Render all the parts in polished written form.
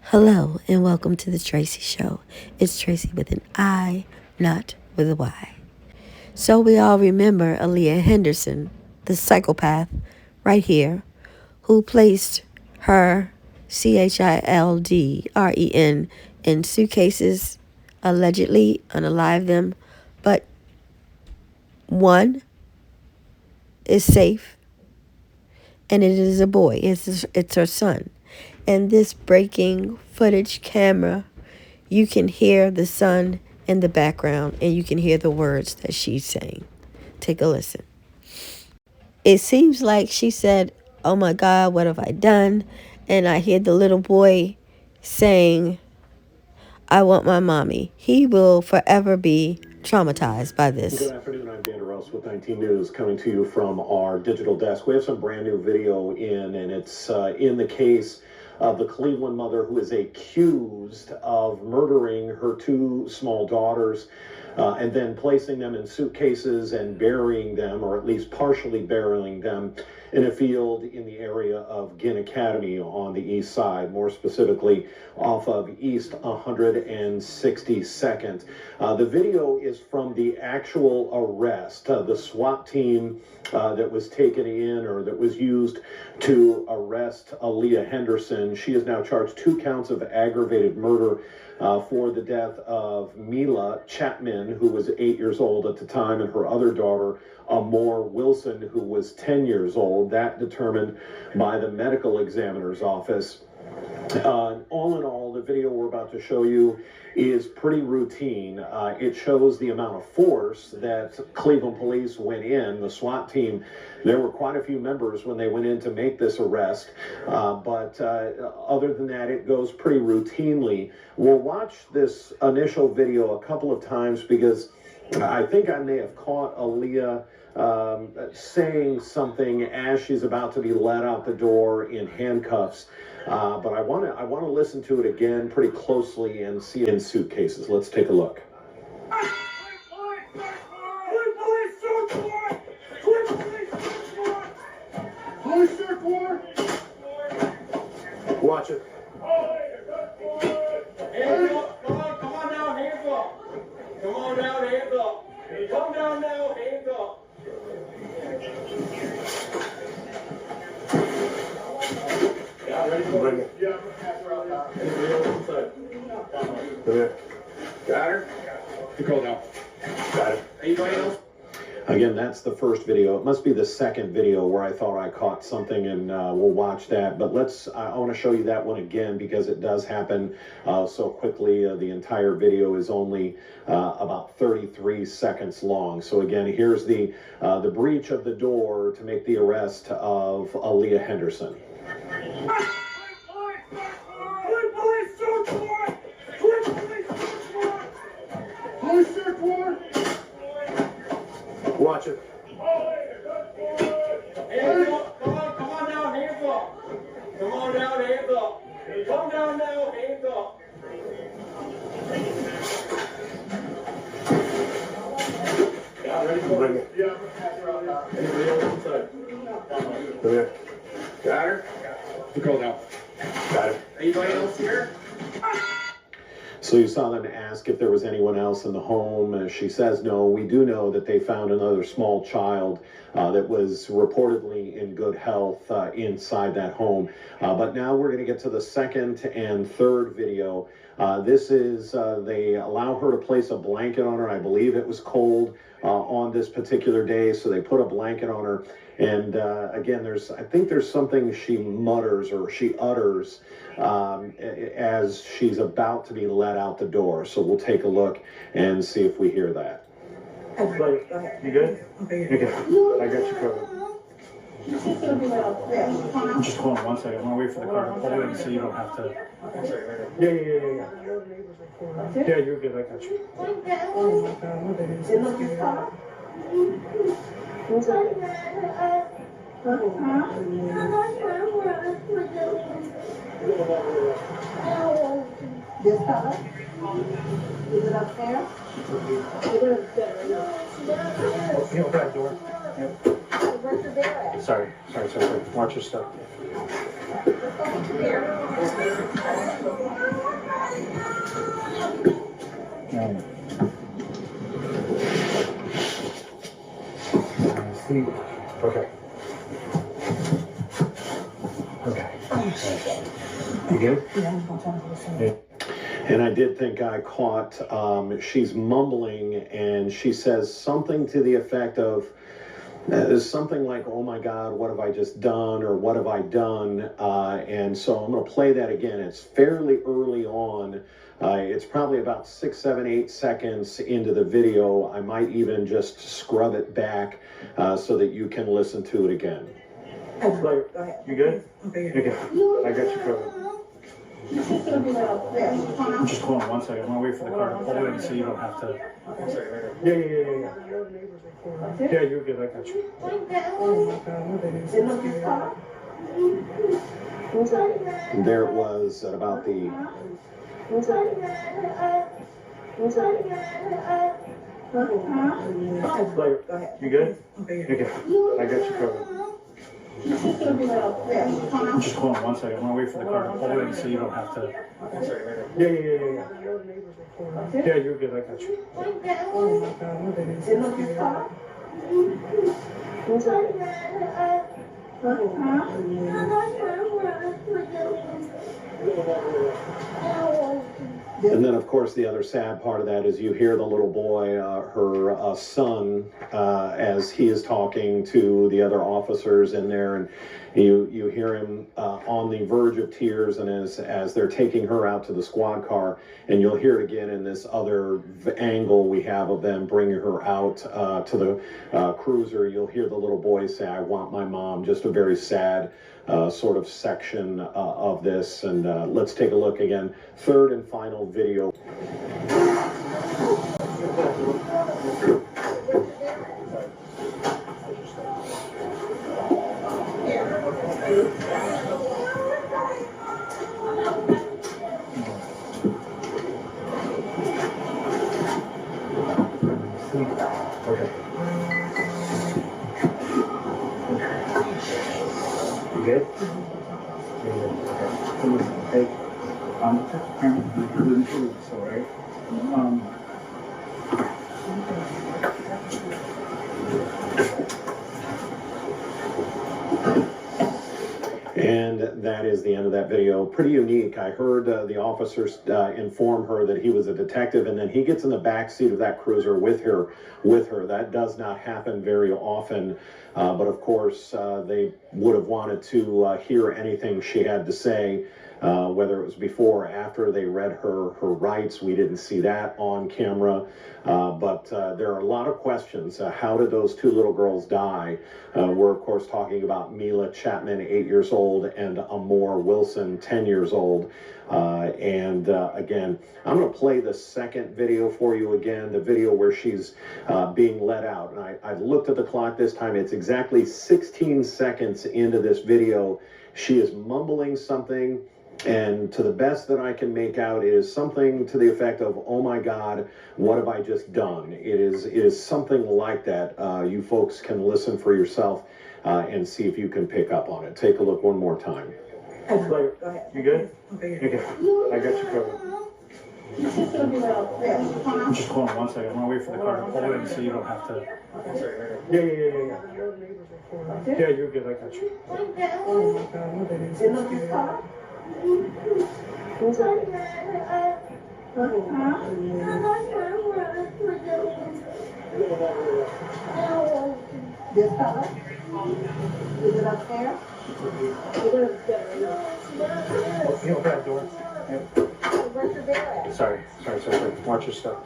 Hello and welcome to the Tracy Show. It's Tracy with an I, not with a Y. So we all remember Aliyah Henderson, the psychopath, right here, who placed her children in suitcases, allegedly unalive them, but one is safe, and it is a boy. It's her son. And this breaking footage camera, you can hear the son in the background, and you can hear the words that she's saying. Take a listen. It seems like she said, "Oh my God, what have I done?" And I hear the little boy saying, "I want my mommy." He will forever be traumatized by this. Good afternoon. I'm Dan Ross with 19 News, coming to you from our digital desk. We have some brand new video in, and it's in the case of the Cleveland mother who is accused of murdering her two small daughters and then placing them in suitcases and burying them, or at least partially burying them, in a field in the area of Ginn Academy on the east side, more specifically off of East 162nd. The video is from the actual arrest. The SWAT team that was taken in, or that was used to arrest Aliyah Henderson. She is now charged 2 counts of aggravated murder for the death of Mila Chapman, who was 8 years old at the time, and her other daughter, Amor Wilson, who was 10 years old. That determined by the medical examiner's office. All in all, the video we're about to show you is pretty routine. It shows the amount of force that Cleveland police went in. The SWAT team, there were quite a few members when they went in to make this arrest. But other than that, it goes pretty routinely. We'll watch this initial video a couple of times because I think I may have caught Aliyah saying something as she's about to be let out the door in handcuffs. But I want to listen to it again pretty closely and see it in suitcases. Let's take a look. Watch it. Hands up. Come on down, hands up. Come on down, hands up. Come down now, hands up. Yeah, ready for it? Yeah, got her? You call now. Got it. Anybody else? Again, that's the first video. It must be the second video where I thought I caught something, and we'll watch that. But I want to show you that one again because it does happen so quickly. The entire video is only about 33 seconds long. So again, here's the breach of the door to make the arrest of Aliyah Henderson. Watch it. Hands up. Come on down, hands up. Come on down, hands up. Come down now, hands up. Yeah, ready for it? Yeah. Anybody else inside? Got her? You call now. Got it. Anybody else here? So you saw them ask if there was anyone else in the home. She says no. We do know that they found another small child that was reportedly in good health inside that home. But now we're going to get to the second and third video. This is, they allow her to place a blanket on her. I believe it was cold on this particular day, so they put a blanket on her. And again, I think there's something she mutters or she utters as she's about to be let out the door. So we'll take a look and see if we hear that. You good? Okay. You're good. I got you covered. I'm just hold on one second. I'm gonna wait for the car to pull in so you don't have to. Yeah. Yeah, you're good. I got you. This color? Is it upstairs? You open that door. Yep. Where's the bear at? Sorry. Watch your stuff. Here. Okay. Okay. You good? Yeah. And I did think I caught, she's mumbling and she says something to the effect of, something like, oh my God, what have I just done? Or what have I done? And so I'm going to play that again. It's fairly early on. It's probably about 6, 7, 8 seconds into the video. I might even just scrub it back so that you can listen to it again. Go ahead. You good? Okay. I got you covered. I'm just calling 1 second. I'm gonna wait for the car to pull in so you don't have to. Yeah. Yeah, you're good. I got you. And there it was at about the You good? Okay. I got you covered. I'm just calling 1 second. I'm gonna wait for the car to pull in so you don't have to. Yeah. Yeah, you're good. I got you. And then, of course, the other sad part of that is you hear the little boy, her son, as he is talking to the other officers in there, and you hear him on the verge of tears, and as they're taking her out to the squad car, and you'll hear it again in this other angle we have of them bringing her out to the cruiser. You'll hear the little boy say, "I want my mom," just a very sad sort of section of this. And let's take a look again. Third and final video. Okay. You good? Hey, I'm the parent of the police, all right? And that is the end of that video. Pretty unique. I heard the officers inform her that he was a detective, and then he gets in the back seat of that cruiser with her. That does not happen very often, but of course they would have wanted to hear anything she had to say, whether it was before or after they read her rights. We didn't see that on camera, but there are a lot of questions. How did those two little girls die? We're of course talking about Mila Chapman, 8 years old, and Amor Wilson, 10 years old. Again, I'm going to play the second video for you again, the video where she's being let out. And I looked at the clock this time. It's exactly 16 seconds into this video. She is mumbling something, and to the best that I can make out, it is something to the effect of, "Oh my God, what have I just done?" It is something like that. You folks can listen for yourself and see if you can pick up on it. Take a look one more time. Go ahead. You good? Okay. I got you covered. I'm just calling 1 second. I'm gonna wait for the car to pull in so you don't have to. Yeah. Yeah, you're good. I got you. This color? Is it upstairs? You open that door. Yeah. Where's the bed at? Sorry. Watch your step.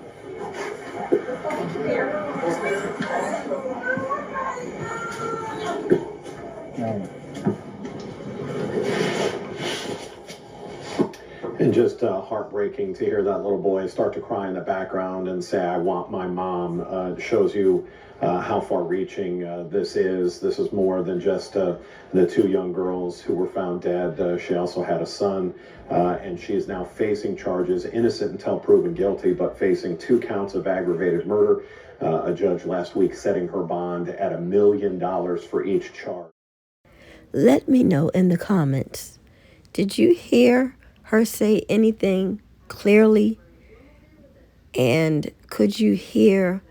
And just heartbreaking to hear that little boy start to cry in the background and say, "I want my mom." Shows you how far-reaching this is. This is more than just the two young girls who were found dead. She also had a son, and she is now facing charges, innocent until proven guilty, but facing 2 counts of aggravated murder. A judge last week setting her bond at $1 million for each charge. Let me know in the comments. Did you hear her say anything clearly? And could you hear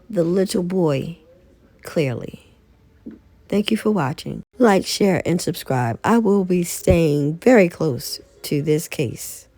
the little boy clearly? Thank you for watching. Like, share, and subscribe. I will be staying very close to this case.